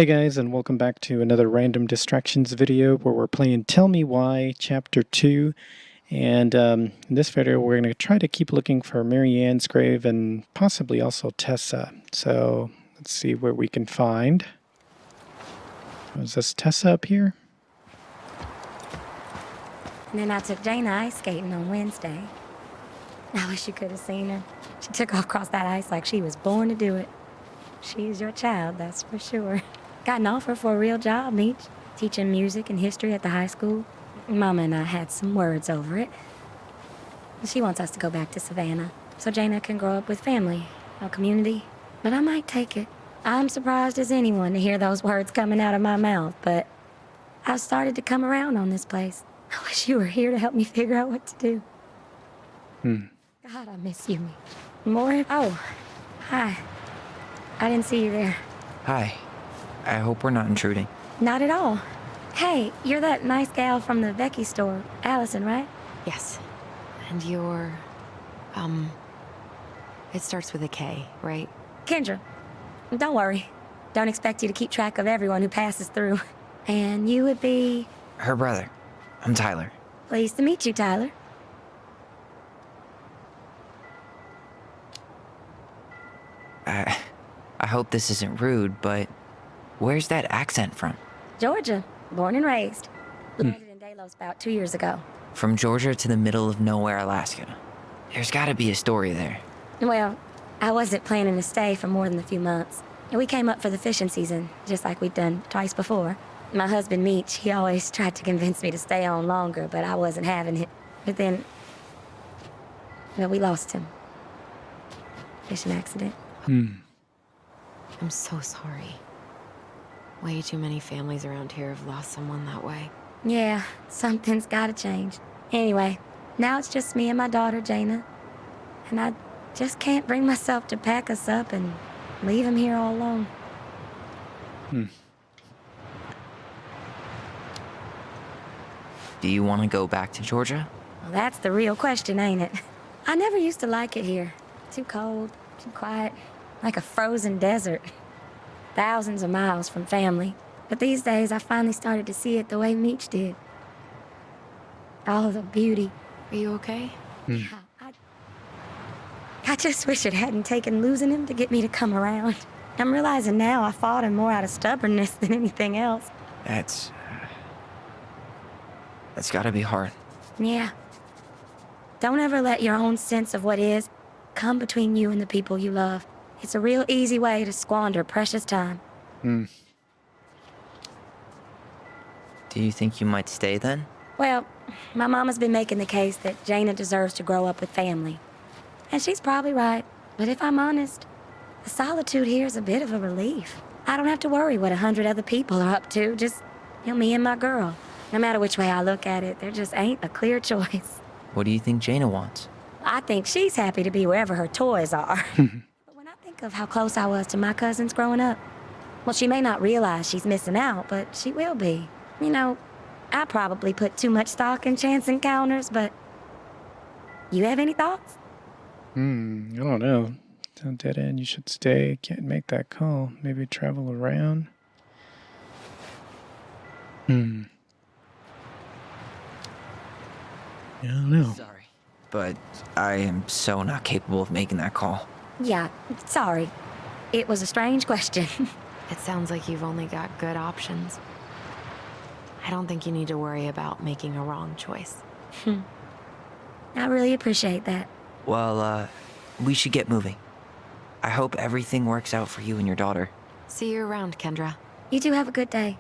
Hey guys, and welcome back to another Random Distractions video where we're playing Tell Me Why Chapter 2. And in this video we're going to try to keep looking for Mary Ann's grave and possibly also Tessa. So let's see where we can find. Is this Tessa up here? And then I took Jana ice skating on Wednesday. I wish you could have seen her. She took off across that ice like she was born to do it. She's your child, that's for sure. Got an offer for a real job, Meech. Teaching music and history at the high school. Mama and I had some words over it. She wants us to go back to Savannah, so Jana can grow up with family, a community. But I might take it. I'm surprised as anyone to hear those words coming out of my mouth, but I've started to come around on this place. I wish you were here to help me figure out what to do. God, I miss you, Meech. More? Oh, hi. I didn't see you there. Hi. I hope we're not intruding. Not at all. Hey, you're that nice gal from the Vecchi store, Allison, right? Yes. And you're... It starts with a K, right? Kendra. Don't worry. Don't expect you to keep track of everyone who passes through. And you would be... Her brother. I'm Tyler. Pleased to meet you, Tyler. I hope this isn't rude, but where's that accent from? Georgia. Born and raised. Landed in Delos about 2 years ago. From Georgia to the middle of nowhere, Alaska. There's gotta be a story there. Well, I wasn't planning to stay for more than a few months. And we came up for the fishing season, just like we'd done twice before. My husband, Meech, he always tried to convince me to stay on longer, but I wasn't having it. But then... well, we lost him. Fishing accident. I'm so sorry. Way too many families around here have lost someone that way. Yeah, something's gotta change. Anyway, now it's just me and my daughter, Jana. And I just can't bring myself to pack us up and leave him here all alone. Do you want to go back to Georgia? Well, that's the real question, ain't it? I never used to like it here. Too cold, too quiet, like a frozen desert. Thousands of miles from family. But these days, I finally started to see it the way Meech did. All of the beauty. Are you okay? Yeah, I just wish it hadn't taken losing him to get me to come around. I'm realizing now I fought him more out of stubbornness than anything else. That's gotta be hard. Yeah. Don't ever let your own sense of what is come between you and the people you love. It's a real easy way to squander precious time. Do you think you might stay then? Well, my mama's been making the case that Jana deserves to grow up with family. And she's probably right. But if I'm honest, the solitude here is a bit of a relief. I don't have to worry what 100 other people are up to, just, me and my girl. No matter which way I look at it, there just ain't a clear choice. What do you think Jana wants? I think she's happy to be wherever her toys are. But when I think of how close I was to my cousins growing up, well, she may not realize she's missing out, but she will be. I probably put too much stock in chance encounters, but... you have any thoughts? I don't know. Down dead end, you should stay. Can't make that call. Maybe travel around. I don't know. Sorry, but I am so not capable of making that call. Yeah, sorry. It was a strange question. It sounds like you've only got good options. I don't think you need to worry about making a wrong choice. I really appreciate that. Well, we should get moving. I hope everything works out for you and your daughter. See you around, Kendra. You two have a good day.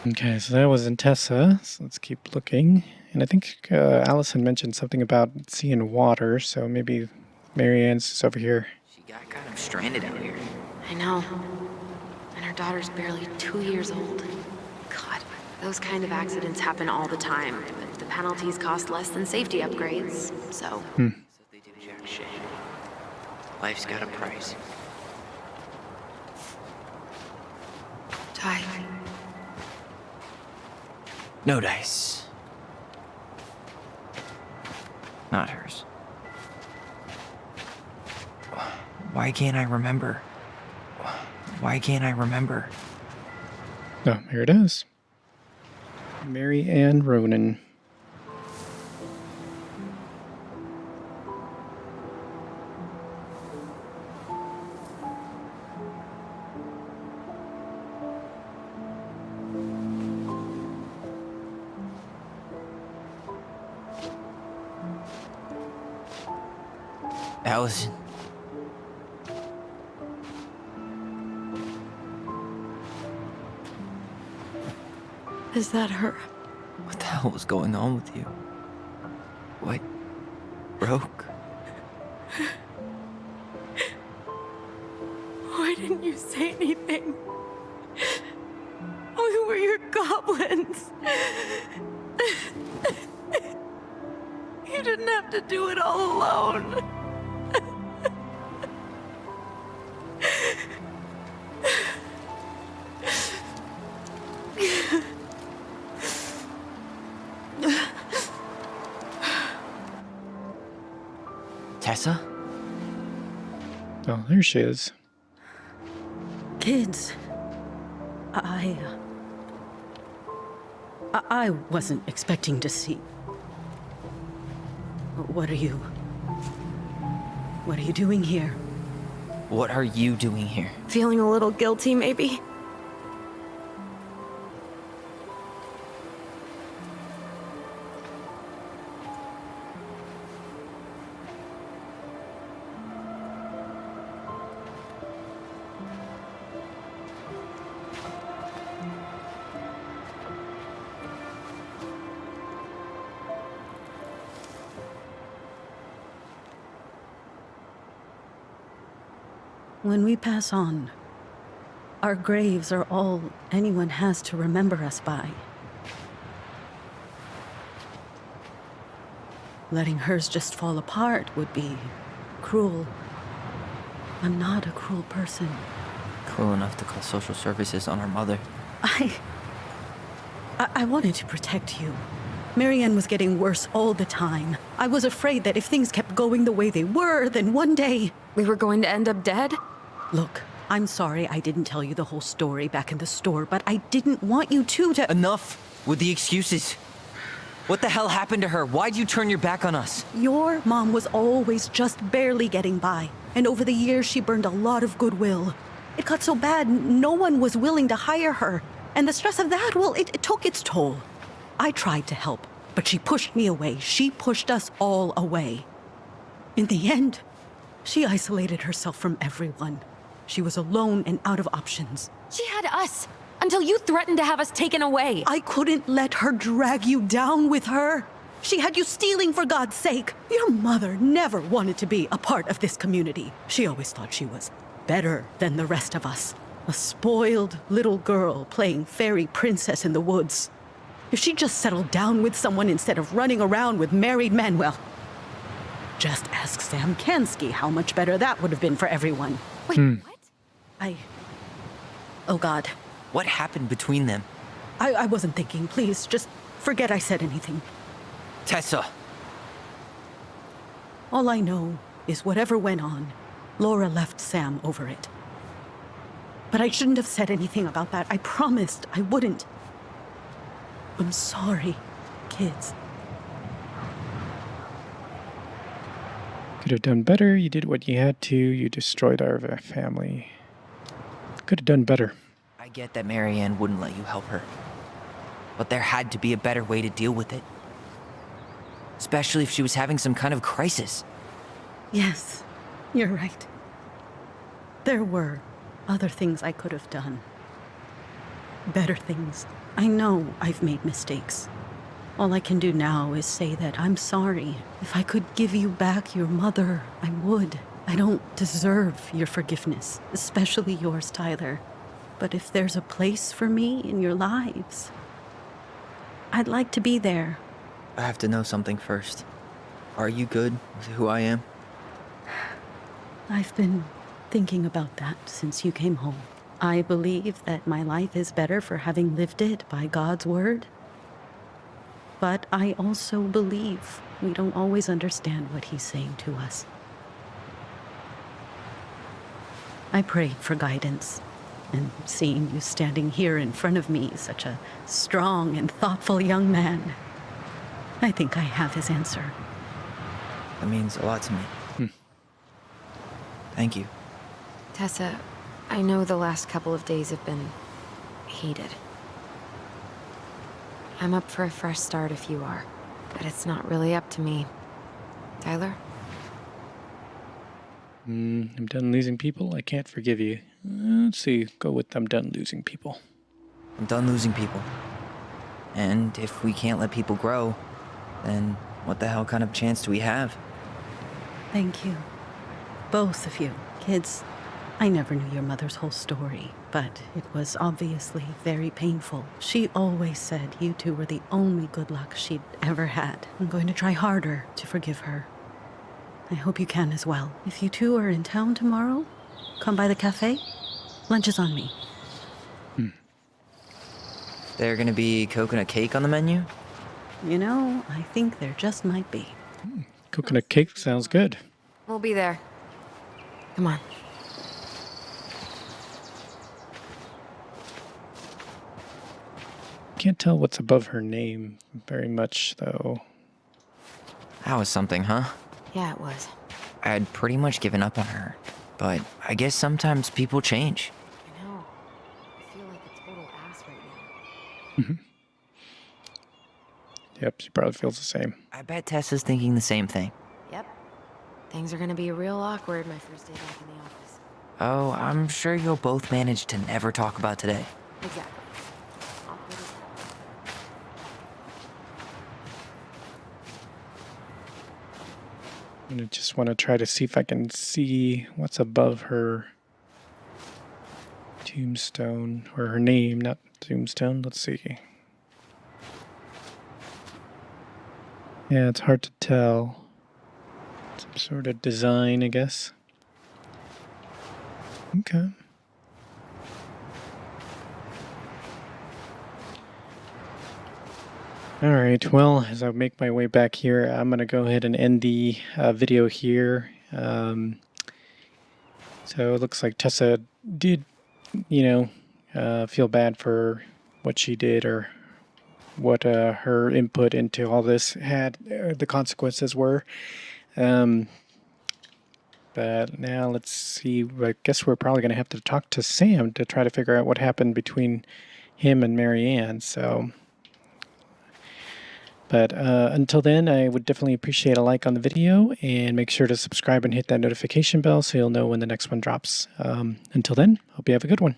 Okay, so that was in Tessa, so let's keep looking. And I think Allison mentioned something about seeing water, so maybe Mary Ann's is over here. She got kind of stranded out here. I know. And her daughter's barely 2 years old. God, those kind of accidents happen all the time, but the penalties cost less than safety upgrades, so... So they do jack shit. Life's got a price. Ty. No dice. Not hers. Why can't I remember? Why can't I remember? Oh, here it is. Mary Ann Ronan. Allison. Is that her? What the hell was going on with you? What broke? Why didn't you say anything? We were your goblins. You didn't have to do it all alone. Tessa? Oh, there she is. Kids, I wasn't expecting to see. What are you doing here? What are you doing here? Feeling a little guilty, maybe? When we pass on, our graves are all anyone has to remember us by. Letting hers just fall apart would be cruel. I'm not a cruel person. Cruel enough to call social services on our mother. I wanted to protect you. Marianne was getting worse all the time. I was afraid that if things kept going the way they were, then one day... We were going to end up dead? Look, I'm sorry I didn't tell you the whole story back in the store, but I didn't want you to... Enough with the excuses. What the hell happened to her? Why'd you turn your back on us? Your mom was always just barely getting by, and over the years she burned a lot of goodwill. It got so bad, no one was willing to hire her, and the stress of that, well, it took its toll. I tried to help, but she pushed me away. She pushed us all away. In the end, she isolated herself from everyone. She was alone and out of options. She had us, until you threatened to have us taken away. I couldn't let her drag you down with her. She had you stealing for God's sake. Your mother never wanted to be a part of this community. She always thought she was better than the rest of us. A spoiled little girl playing fairy princess in the woods. If she just settled down with someone instead of running around with married men, well, just ask Sam Kansky how much better that would have been for everyone. Wait, what? Oh God. What happened between them? I wasn't thinking. Please, just forget I said anything. Tessa! All I know is whatever went on, Laura left Sam over it. But I shouldn't have said anything about that. I promised I wouldn't. I'm sorry, kids. Could have done better. You did what you had to. You destroyed our family. Could have done better. I get that Marianne wouldn't let you help her. But there had to be a better way to deal with it. Especially if she was having some kind of crisis. Yes, you're right. There were other things I could have done. Better things. I know I've made mistakes. All I can do now is say that I'm sorry. If I could give you back your mother, I would. I don't deserve your forgiveness, especially yours, Tyler. But if there's a place for me in your lives, I'd like to be there. I have to know something first. Are you good with who I am? I've been thinking about that since you came home. I believe that my life is better for having lived it by God's word. But I also believe we don't always understand what he's saying to us. I prayed for guidance. And seeing you standing here in front of me, such a strong and thoughtful young man, I think I have his answer. That means a lot to me. Thank you. Tessa, I know the last couple of days have been heated. I'm up for a fresh start if you are, but it's not really up to me. Tyler? I'm done losing people. I can't forgive you. Let's see. Go with I'm done losing people. I'm done losing people. And if we can't let people grow, then what the hell kind of chance do we have? Thank you. Both of you. Kids, I never knew your mother's whole story, but it was obviously very painful. She always said you two were the only good luck she'd ever had. I'm going to try harder to forgive her. I hope you can as well. If you two are in town tomorrow, come by the cafe. Lunch is on me. There gonna be coconut cake on the menu? You know, I think there just might be. Coconut cake sounds good. We'll be there. Come on. Can't tell what's above her name very much, though. That was something, huh? Yeah, it was. I had pretty much given up on her. But I guess sometimes people change. I know. I feel like a total ass right now. Yep, she probably feels the same. I bet Tessa's thinking the same thing. Yep. Things are gonna be real awkward my first day back in the office. Oh, I'm sure you'll both manage to never talk about today. Exactly. Awkward as hell. I just want to try to see if I can see what's above her tombstone, or her name, not tombstone. Let's see. Yeah, it's hard to tell. Some sort of design, I guess. Okay. All right, well, as I make my way back here, I'm going to go ahead and end the video here. So it looks like Tessa did, feel bad for what she did, or what her input into all this had, the consequences were. But now let's see, I guess we're probably going to have to talk to Sam to try to figure out what happened between him and Marianne, so... But until then, I would definitely appreciate a like on the video, and make sure to subscribe and hit that notification bell so you'll know when the next one drops. Until then, hope you have a good one.